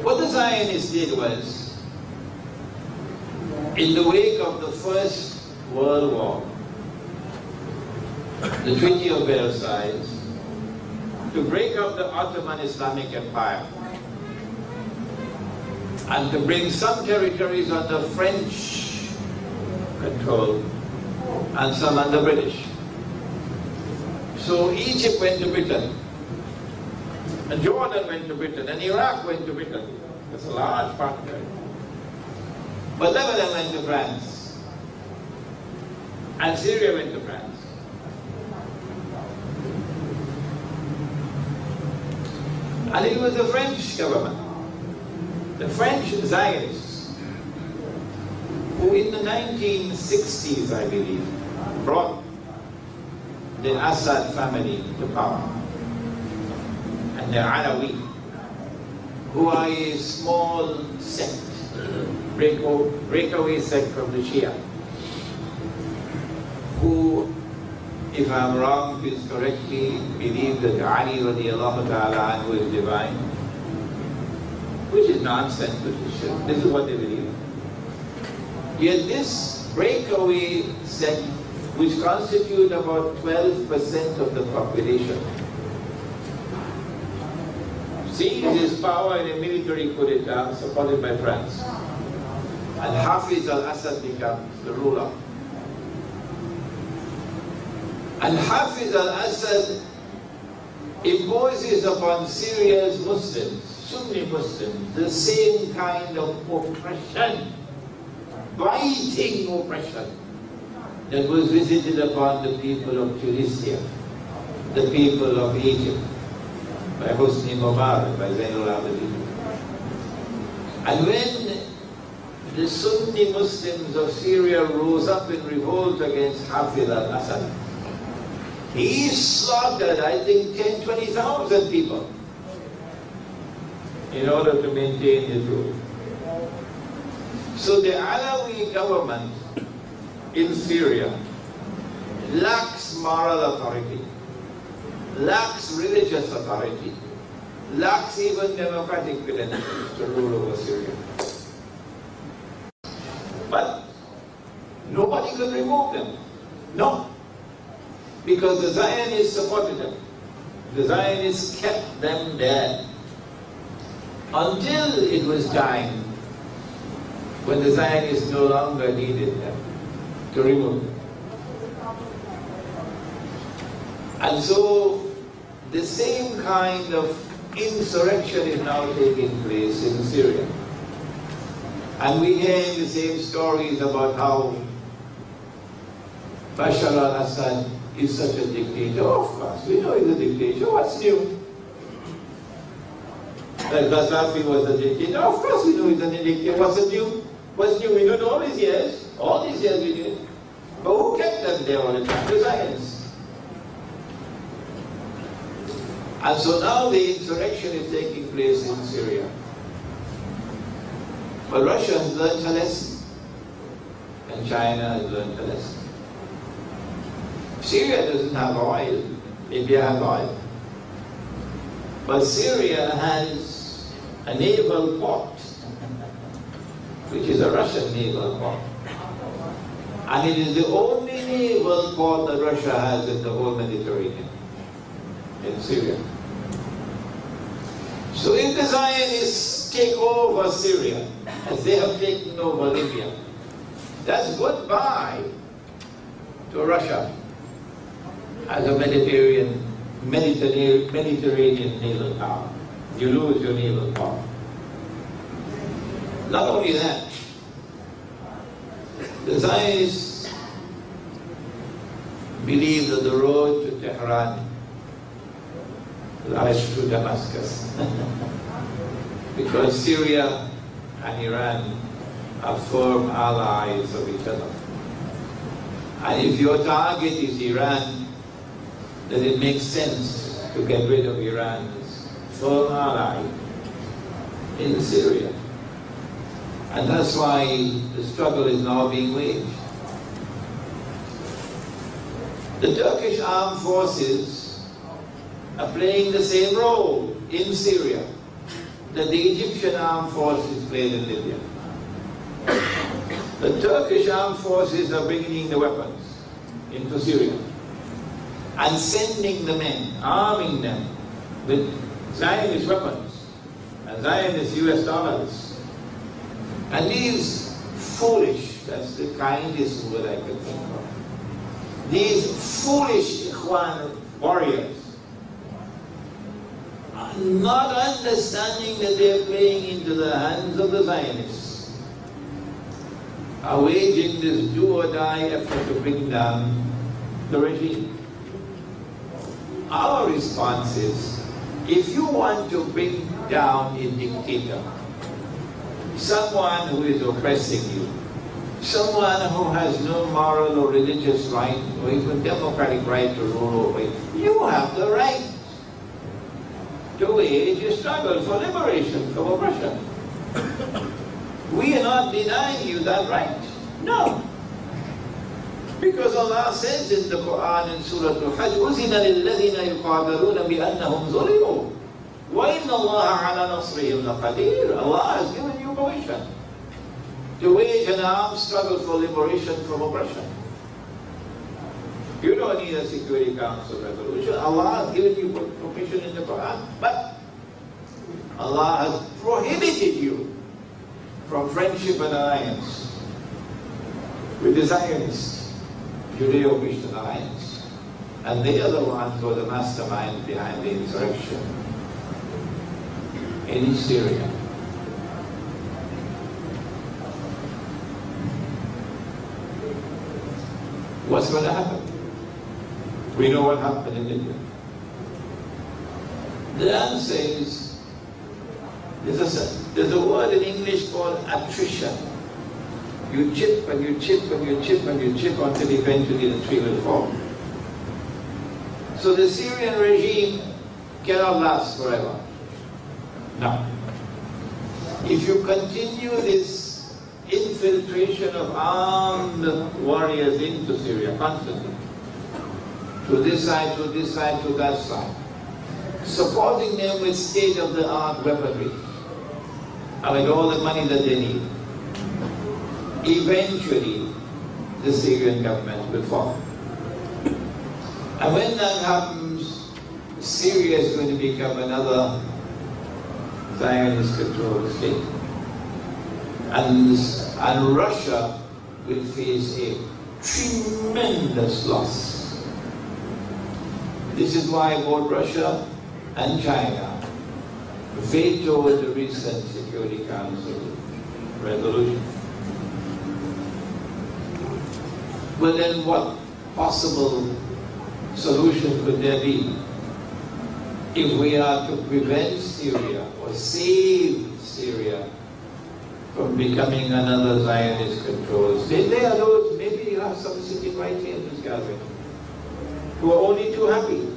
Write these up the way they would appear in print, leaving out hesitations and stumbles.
What the Zionists did was, in the wake of the First World War, the Treaty of Versailles, to break up the Ottoman Islamic Empire and to bring some territories under French control and some under British. So Egypt went to Britain, and Jordan went to Britain, and Iraq went to Britain. That's a large part of it. But Lebanon went to France, and Syria went to France. And it was the French government, the French Zionists, who in the 1960s, I believe, brought the Assad family to power, and the Alawi, who are a small sect, breakaway sect from the Shia, who, if I'm wrong, please correct me, believe that Ali radiallahu ta'ala anhu is divine, which is nonsense, but this is what they believe. Yet this breakaway sect, which constitute about 12% of the population, seized his power in a military coup d'etat supported by France, and Hafiz al-Assad becomes the ruler. And Hafiz al-Assad imposes upon Syria's Muslims, Sunni Muslims, the same kind of oppression, biting oppression, that was visited upon the people of Tunisia, the people of Egypt, by Hosni Mubarak, by Zainul Abidin. And when the Sunni Muslims of Syria rose up in revolt against Hafiz al-Assad, he slaughtered, I think, 10,000, 20,000 people in order to maintain his rule. So the Alawi government in Syria lacks moral authority, lacks religious authority, lacks even democratic credentials to rule over Syria. But nobody could remove them. No. Because the Zionists supported them. The Zionists kept them there until it was time when the Zionists no longer needed them to remove them. And so the same kind of insurrection is now taking place in Syria. And we hear the same stories about how Bashar al-Assad is such a dictator. Of course, we know he's a dictator. What's new? Like Gaddafi was a dictator. Of course we know he's a dictator. What's new? What's new? We know all these years. All these years we did. But who kept them there all the time? The Zionists. And so now the insurrection is taking place in Syria. But Russia has learned a lesson. And China has learned a lesson. Syria doesn't have oil. Libya has oil. But Syria has a naval port, which is a Russian naval port. And it is the only naval port that Russia has in the whole Mediterranean, in Syria. So if the Zionists take over Syria, as they have taken over Libya, that's goodbye to Russia as a Mediterranean naval power. You lose your naval power. Not only that, the Zionists believe that the road to Tehran lies through Damascus. Because Syria and Iran are firm allies of each other. And if your target is Iran, then it makes sense to get rid of Iran's firm ally in Syria. And that's why the struggle is now being waged. The Turkish armed forces are playing the same role in Syria that the Egyptian armed forces played in Libya. The Turkish armed forces are bringing the weapons into Syria and sending the men, arming them with Zionist weapons and Zionist US dollars. And these foolish, that's the kindest word I could think of, these foolish Ikhwan warriors, not understanding that they are playing into the hands of the Zionists, are waging this do-or-die effort to bring down the regime. Our response is, if you want to bring down a dictator, someone who is oppressing you, someone who has no moral or religious right or even democratic right to rule over you, you have the right to wage a struggle for liberation from oppression. We are not denying you that right. No. Because Allah says in the Quran in Surah Al-Hajj, أُذِنَ لِلَّذِينَ يُقَاتَلُونَ بِأَنَّهُمْ ظُلِمُوا وَإِنَّ اللَّهَ عَلَى نَصْرِهِمْ لَقَدِيرٌ. Allah has given you permission to wage an armed struggle for liberation from oppression. You don't need a Security Council resolution. Allah has given you permission in the Quran, but Allah has prohibited you from friendship and alliance with the Zionists, Judeo-Christian alliance, and they are the ones who are the mastermind behind the insurrection in Syria. What's going to happen? We know what happened in Libya. The answer is, there's a word in English called attrition. You chip and you chip and you chip and you chip until eventually the tree will fall. So the Syrian regime cannot last forever. No. If you continue this infiltration of armed warriors into Syria constantly, to this side, to this side, to that side, supporting them with state-of-the-art weaponry, and with all the money that they need, eventually the Syrian government will fall. And when that happens, Syria is going to become another Zionist-controlled state. And Russia will face a tremendous loss. This is why both Russia and China vetoed the recent Security Council resolution. But then what possible solution could there be if we are to prevent Syria or save Syria from becoming another Zionist-controlled state? There are those, maybe you have some sitting right here in this gathering, who are only too happy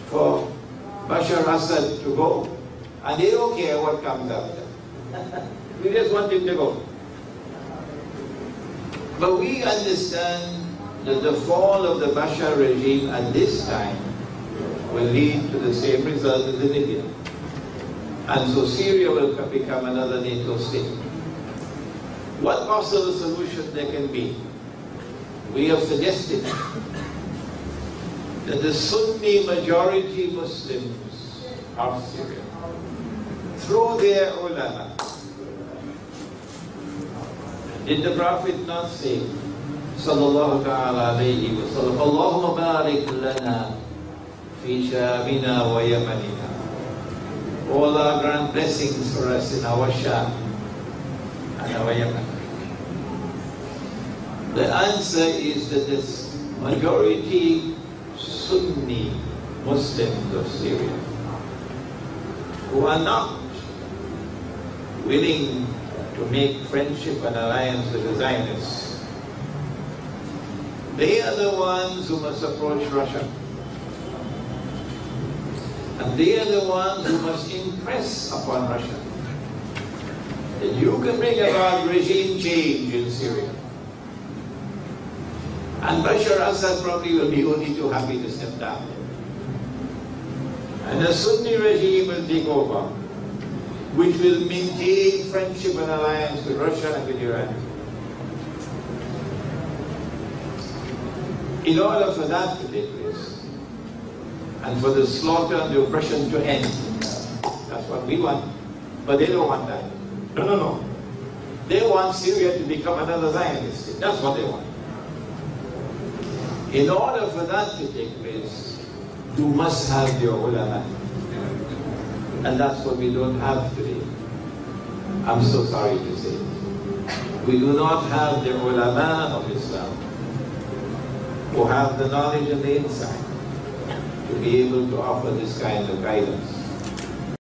for Bashar al-Assad to go, and they don't care what comes after. We just want him to go. But we understand that the fall of the Bashar regime at this time will lead to the same result as in Libya. And so Syria will become another NATO state. What possible solution there can be? We have suggested that the Sunni majority Muslims of Syria, through their ulama, did the Prophet not say, sallallahu ta'ala alayhi wa sallam, Allahumma barik lana fi shamina wa yamanina. O Allah, grant blessings for us in our Sham and our Yemen. The answer is that this majority Sunni Muslims of Syria, who are not willing to make friendship and alliance with the Zionists, they are the ones who must approach Russia. And they are the ones who must impress upon Russia that you can bring about regime change in Syria. And Bashar al-Assad probably will be only too happy to step down. And the Sunni regime will take over. which will maintain friendship and alliance with Russia and with Iran. In order for that to take place, and for the slaughter and the oppression to end, that's what we want, but they don't want that. No, no, no. They want Syria to become another Zionist state. That's what they want. In order for that to take place, you must have your ulama. And that's what we don't have today. I'm so sorry to say. We do not have the ulama of Islam who have the knowledge and the insight to be able to offer this kind of guidance.